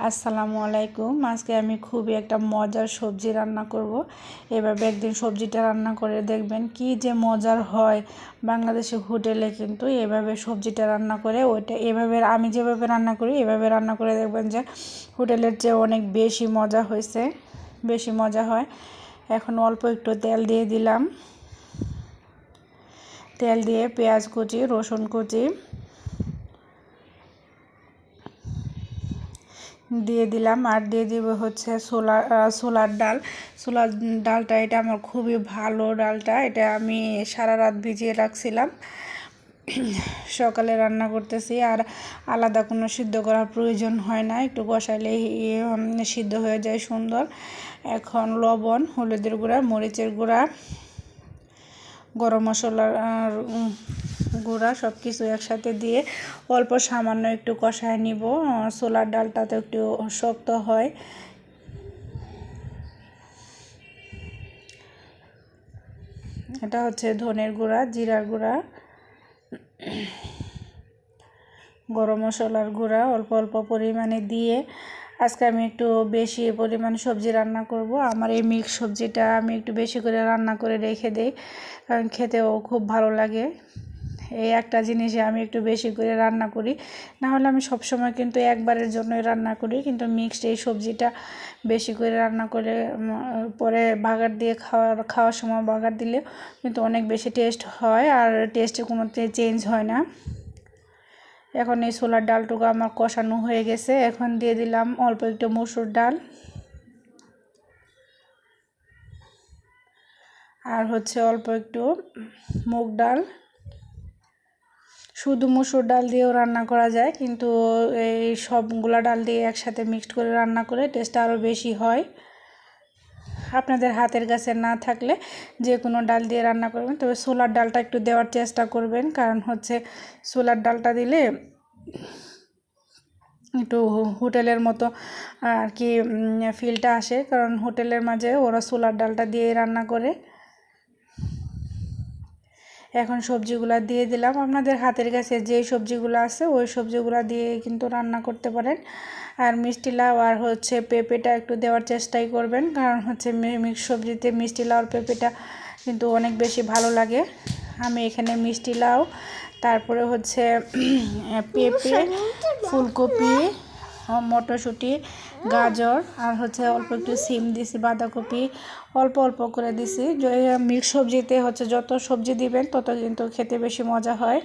আসসালামু আলাইকুম। আজকে আমি খুবই একটা মজার সবজি রান্না করব। এভাবে একদিন সবজিটা রান্না করে দেখবেন কি যে মজার হয়। বাংলাদেশি হোটেলে কিন্তু এভাবে সবজিটা রান্না করে ওইটা এভাবে আমি যেভাবে রান্না করি এভাবে রান্না করে দেখবেন যে হোটেলের চেয়ে অনেক বেশি মজা হয়েছে, বেশি মজা হয়। এখন অল্প একটু তেল দিয়ে দিলাম। তেল দিয়ে পেঁয়াজ কুচি, রসুন কুচি দিয়ে দিলাম, আর দিয়ে দিব হচ্ছে ছোলার ডালটা। এটা আমার খুবই ভালো ডালটা, এটা আমি সারা রাত ভিজিয়ে রাখছিলাম। সকালে রান্না করতেছি, আর আলাদা কোনো সিদ্ধ করার প্রয়োজন হয় না, একটু কষাইলে সিদ্ধ হয়ে যায় সুন্দর। এখন লবণ, হলুদের গুঁড়া, মরিচের গুঁড়া, গরম মশলার গুঁড়া সব কিছু একসাথে দিয়ে অল্প সামান্য একটু কষায় নিব। ছোলার ডালটা তো একটু শক্ত হয়। এটা হচ্ছে ধনের গুঁড়া, জিরার গুঁড়া, গরম মশলার গুঁড়া অল্প অল্প পরিমাণে দিয়ে আজকে আমি একটু বেশি পরিমাণ সবজি রান্না করব। আমার এই মিক্স সবজিটা আমি একটু বেশি করে রান্না করে রেখে দেই, কারণ খেতেও খুব ভালো লাগে। এই একটা জিনিসে আমি একটু বেশি করে রান্না করি, না হলে আমি সবসময় কিন্তু একবারের জন্যই রান্না করি। কিন্তু মিক্সড এই সবজিটা বেশি করে রান্না করে পরে বাগার দিয়ে খাওয়ার সময় বাগার দিলে কিন্তু অনেক বেশি টেস্ট হয়, আর টেস্টে কোনো চেঞ্জ হয় না। এখন এই ছোলার ডালটুকু আমার কষানো হয়ে গেছে। এখন দিয়ে দিলাম অল্প একটু মসুর ডাল, আর হচ্ছে অল্প একটু মুগ ডাল। শুধু মসুর ডাল দিয়েও রান্না করা যায়, কিন্তু এই সবগুলা ডাল দিয়ে একসাথে মিক্সড করে রান্না করে টেস্টটা আরও বেশি হয়। আপনাদের হাতের কাছে না থাকলে যে কোনো ডাল দিয়ে রান্না করবেন, তবে ছোলার ডালটা একটু দেওয়ার চেষ্টা করবেন, কারণ হচ্ছে ছোলার ডালটা দিলে একটু হোটেলের মতো আর কি ফিলটা আসে, কারণ হোটেলের মাঝে ওরা ছোলার ডালটা দিয়ে রান্না করে। এখন সবজিগুলো দিয়ে দিলাম। আপনাদের হাতের কাছে যে সবজিগুলো আছে ওই সবজিগুলো দিয়ে কিন্তু রান্না করতে পারেন। আর মিষ্টি লাউ আর হচ্ছে পেঁপেটা একটু দেওয়ার চেষ্টাই করবেন, কারণ হচ্ছে মিক্স সবজিতে মিষ্টি লাউ আর পেঁপেটা কিন্তু অনেক বেশি ভালো লাগে। আমি এখানে মিষ্টি লাউ, তারপরে হচ্ছে পেঁপে, ফুলকপি, মটরশুঁটি, গাজর, আর হচ্ছে অল্প একটু সিম দিছি, বাঁধাকপি অল্প অল্প করে দিছি। মিক্স সবজিতে হচ্ছে যত সবজি দিবেন তত কিন্তু খেতে বেশি মজা হয়।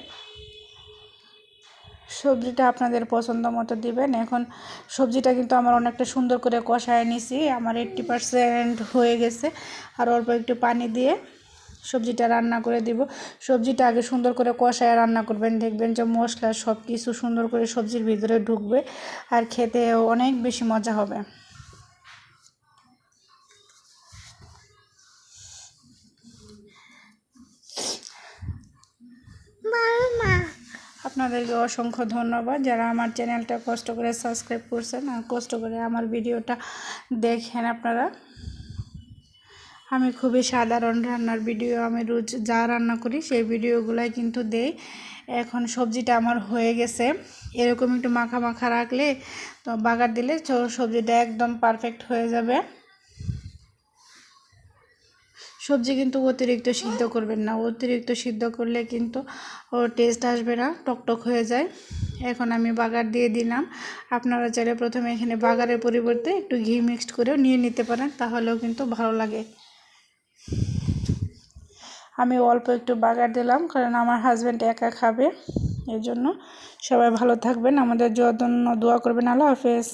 সবজিটা আপনাদের পছন্দ মতো দিবেন। এখন সবজিটা কিন্তু আমার অনেকটা সুন্দর করে কষায় নিছি, আমার 80% হয়ে গেছে। আর অল্প একটু পানি দিয়ে সবজিটা রান্না করে দিব। সবজিটা আগে সুন্দর করে কষায় রান্না করবেন, দেখবেন যে মশলা সব কিছু সুন্দর করে সবজির ভিতরে ঢুকবে, আর খেতে অনেক বেশি মজা হবে। আপনাদেরকে অসংখ্য ধন্যবাদ যারা আমার চ্যানেলটা কষ্ট করে সাবস্ক্রাইব করছেন আর কষ্ট করে আমার ভিডিওটা দেখেন আপনারা। আমি খুবই সাধারণ রান্নার ভিডিও, আমি রোজ যা রান্না করি সেই ভিডিওগুলাই কিন্তু দেই। এখন সবজিটা আমার হয়ে গেছে, এরকম একটু মাখা মাখা রাখলে তো বাগার দিলে সবজিটা একদম পারফেক্ট হয়ে যাবে। সবজি কিন্তু অতিরিক্ত সিদ্ধ করবেন না, অতিরিক্ত সিদ্ধ করলে কিন্তু ওর টেস্ট আসবে না, টকটক হয়ে যায়। এখন আমি বাগার দিয়ে দিলাম। আপনারা চাইলে প্রথমে এখানে বাগারের পরিবর্তে একটু ঘি মিক্সড করেও নিয়ে নিতে পারেন, তাহলেও কিন্তু ভালো লাগে। আমি অল্প একটু বাগার দিলাম, কারণ আমার হাজব্যান্ড একা খাবে, এই জন্য। সবাই ভালো থাকবেন, আমাদের জন্য দোয়া করবেন। আল্লাহ হাফেজ।